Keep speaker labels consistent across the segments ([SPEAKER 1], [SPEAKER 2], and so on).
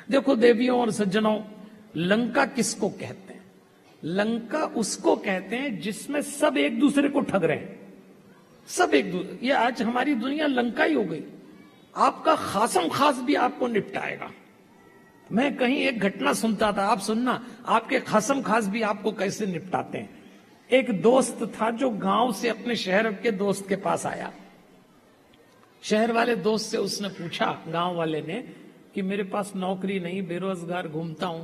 [SPEAKER 1] देखो देवियों और सज्जनों, लंका किसको कहते हैं? लंका उसको कहते हैं जिसमें सब एक दूसरे को ठग रहे हैं, सब एक दूसरे। ये आज हमारी दुनिया लंका ही हो गई। आपका खासम खास भी आपको निपटाएगा। मैं कहीं एक घटना सुनता था, आप सुनना, आपके खासम खास भी आपको कैसे निपटाते हैं। एक दोस्त था जो गांव से अपने शहर के दोस्त के पास आया। शहर वाले दोस्त से उसने पूछा, गांव वाले ने, कि मेरे पास नौकरी नहीं, बेरोजगार घूमता हूं,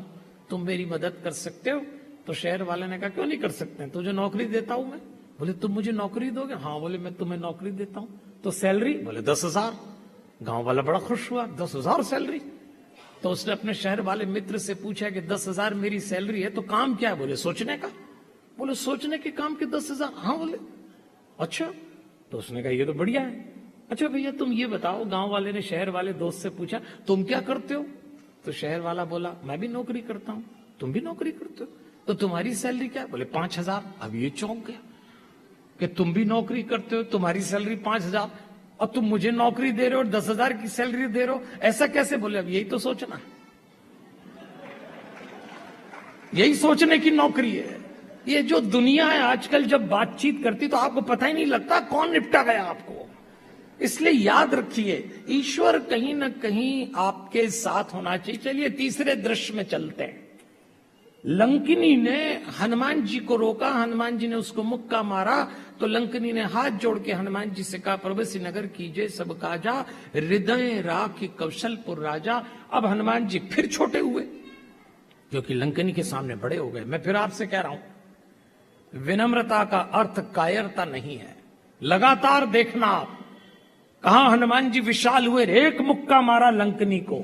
[SPEAKER 1] तुम मेरी मदद कर सकते हो? तो शहर वाले ने कहा, क्यों नहीं कर सकते, तुझे नौकरी देता हूं मैं। बोले, तुम मुझे नौकरी दोगे? हाँ। बोले, मैं तुम्हें नौकरी देता हूं। तो सैलरी? बोले 10,000। गांव वाला बड़ा खुश हुआ, 10,000 सैलरी। तो उसने अपने शहर वाले मित्र से पूछा कि 10,000 मेरी सैलरी है, तो काम क्या है? बोले, सोचने का। बोले, सोचने के काम के 10,000? हाँ। बोले, अच्छा। तो उसने कहा, ये तो बढ़िया है। अच्छा भैया तुम ये बताओ, गांव वाले ने शहर वाले दोस्त से पूछा, तुम क्या करते हो? तो शहर वाला बोला, मैं भी नौकरी करता हूं। तुम भी नौकरी करते हो? तो तुम्हारी सैलरी क्या है? बोले 5,000। अब ये चौंक गया कि तुम भी नौकरी करते हो, तुम्हारी सैलरी 5,000 और तुम मुझे नौकरी दे रहे हो और 10,000 की सैलरी दे रहे हो, ऐसा कैसे? बोले, अब यही तो सोचना है, यही सोचने की नौकरी है। ये जो दुनिया है आजकल जब बातचीत करती तो आपको पता ही नहीं लगता कौन निपटा गया आपको। इसलिए याद रखिए, ईश्वर कहीं ना कहीं आपके साथ होना चाहिए। चलिए तीसरे दृश्य में चलते हैं। लंकिनी ने हनुमान जी को रोका, हनुमान जी ने उसको मुक्का मारा, तो लंकिनी ने हाथ जोड़ के हनुमान जी से कहा, प्रभु श्री नगर कीजिए सब काजा, हृदय राखी कौशलपुर राजा। अब हनुमान जी फिर छोटे हुए, क्योंकि लंकिनी के सामने बड़े हो गए। मैं फिर आपसे कह रहा हूं, विनम्रता का अर्थ कायरता नहीं है। लगातार देखना आप, कहां हनुमान जी विशाल हुए, एक मुक्का मारा लंकिनी को।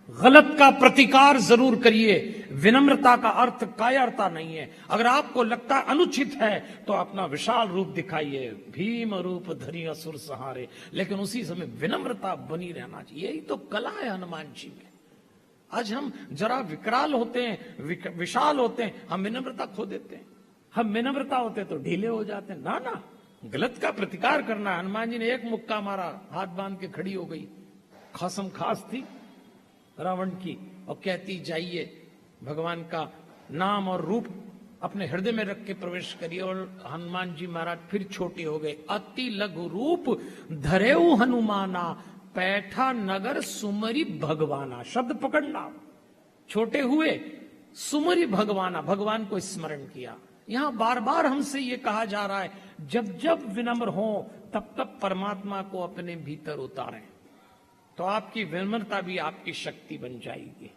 [SPEAKER 1] गलत का प्रतिकार जरूर करिए। विनम्रता का अर्थ कायरता नहीं है। अगर आपको लगता है अनुचित है तो अपना विशाल रूप दिखाइए, भीम रूप धरि असुर सहारे, लेकिन उसी समय विनम्रता बनी रहना चाहिए। यही तो कला है हनुमान जी में। आज हम जरा विकराल होते हैं, विशाल होते हैं, हम विनम्रता खो देते हैं। हम विनम्रता होते तो ढीले हो जाते हैं। ना ना, गलत का प्रतिकार करना। हनुमान जी ने एक मुक्का मारा, हाथ बांध के खड़ी हो गई। खासम खास थी रावण की, और कहती, जाइए भगवान का नाम और रूप अपने हृदय में रख के प्रवेश करिए। और हनुमान जी महाराज फिर छोटे हो गए। अति लघु रूप धरेऊ हनुमाना, पैठा नगर सुमरी भगवाना। शब्द पकड़ना, छोटे हुए, सुमरी भगवाना, भगवान को स्मरण किया। यहां बार बार हमसे ये कहा जा रहा है, जब जब विनम्र हो तब तब परमात्मा को अपने भीतर उतारें, तो आपकी विनम्रता भी आपकी शक्ति बन जाएगी।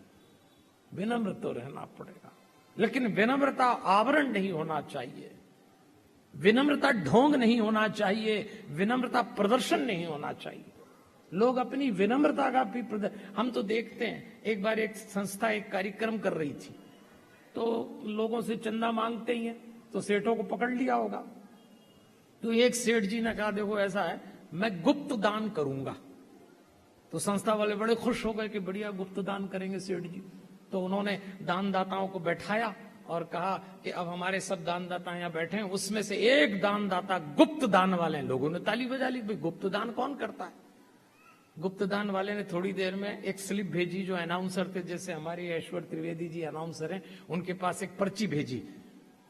[SPEAKER 1] विनम्र तो रहना पड़ेगा, लेकिन विनम्रता आवरण नहीं होना चाहिए, विनम्रता ढोंग नहीं होना चाहिए, विनम्रता प्रदर्शन नहीं होना चाहिए। लोग अपनी विनम्रता का भी हम तो देखते हैं। एक बार एक संस्था एक कार्यक्रम कर रही थी, तो लोगों से चंदा मांगते ही हैं, तो सेठों को पकड़ लिया होगा। तो एक सेठ जी ने कहा, देखो ऐसा है, मैं गुप्त दान करूंगा। तो संस्था वाले बड़े खुश हो गए कि बढ़िया, गुप्त दान करेंगे सेठ जी। तो उन्होंने दानदाताओं को बैठाया और कहा कि अब हमारे सब दानदाता यहाँ बैठे हैं, उसमें से एक दानदाता गुप्त दान वाले हैं। लोगों ने ताली बजा ली, भाई गुप्त दान कौन करता है। गुप्त दान वाले ने थोड़ी देर में एक स्लिप भेजी, जो अनाउंसर थे, जैसे हमारे ऐश्वर त्रिवेदी जी अनाउंसर हैं, उनके पास एक पर्ची भेजी,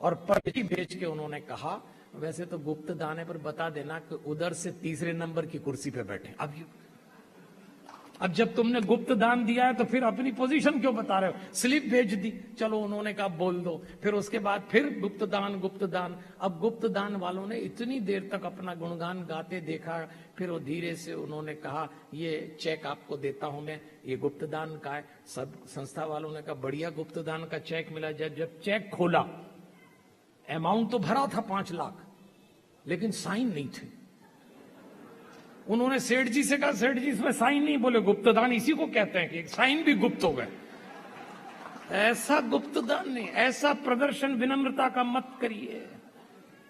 [SPEAKER 1] और पर्ची भेज के उन्होंने कहा, वैसे तो गुप्त दान है पर बता देना कि उधर से तीसरे नंबर की कुर्सी पे बैठे। अब जब तुमने गुप्त दान दिया है तो फिर अपनी पोजीशन क्यों बता रहे हो। स्लिप भेज दी, चलो उन्होंने कहा बोल दो। फिर उसके बाद फिर गुप्त दान, गुप्त दान। अब गुप्त दान वालों ने इतनी देर तक अपना गुणगान गाते देखा, फिर वो धीरे से उन्होंने कहा, ये चेक आपको देता हूं मैं, ये गुप्त दान का है। सब संस्था वालों ने कहा, बढ़िया, गुप्त दान का चेक मिला। जब चेक खोला, अमाउंट तो भरा था 5 लाख, लेकिन साइन नहीं थे। उन्होंने सेठ जी से कहा, सेठ जी इसमें साइन नहीं। बोले, गुप्त दान इसी को कहते हैं कि साइन भी गुप्त हो गए। ऐसा गुप्त दान नहीं, ऐसा प्रदर्शन विनम्रता का मत करिए।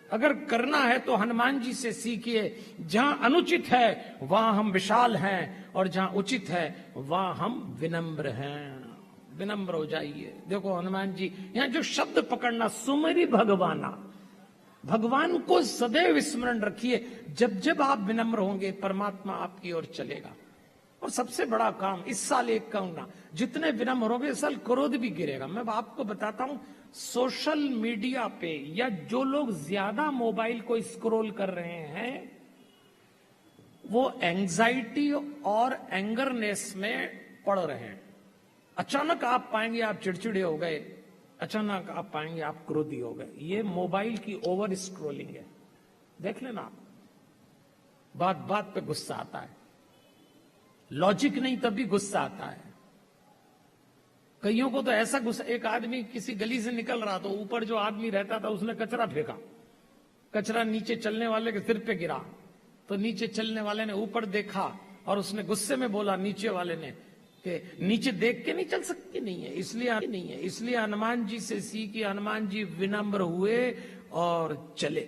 [SPEAKER 1] अगर करना है तो हनुमान जी से सीखिए। जहां अनुचित है वहां हम विशाल हैं, और जहां उचित है वहां हम विनम्र हैं। विनम्र हो जाइए। देखो हनुमान जी, यहां जो शब्द पकड़ना, सुमरी भगवाना, भगवान को सदैव स्मरण रखिए। जब जब आप विनम्र होंगे, परमात्मा आपकी ओर चलेगा। और सबसे बड़ा काम इस साल एक कहूंगा, जितने विनम्र होंगे इस साल क्रोध भी गिरेगा। मैं आपको बताता हूं, सोशल मीडिया पे या जो लोग ज्यादा मोबाइल को स्क्रॉल कर रहे हैं वो एंजाइटी और एंगरनेस में पड़ रहे हैं। अचानक आप पाएंगे आप चिड़चिड़े हो गए, अचानक आप पाएंगे आप क्रोधी हो गए। ये मोबाइल की ओवर स्क्रॉलिंग है। देख लेना आप, बात बात पे गुस्सा आता है, लॉजिक नहीं तब भी गुस्सा आता है। कईयों को तो ऐसा गुस्सा, एक आदमी किसी गली से निकल रहा तो ऊपर जो आदमी रहता था उसने कचरा फेंका, कचरा नीचे चलने वाले के सिर पे गिरा, तो नीचे चलने वाले ने ऊपर देखा और उसने गुस्से में बोला नीचे वाले ने कि नीचे देख के नहीं चल सकती, नहीं है इसलिए हनुमान जी से सीखी, हनुमान जी विनम्र हुए और चले।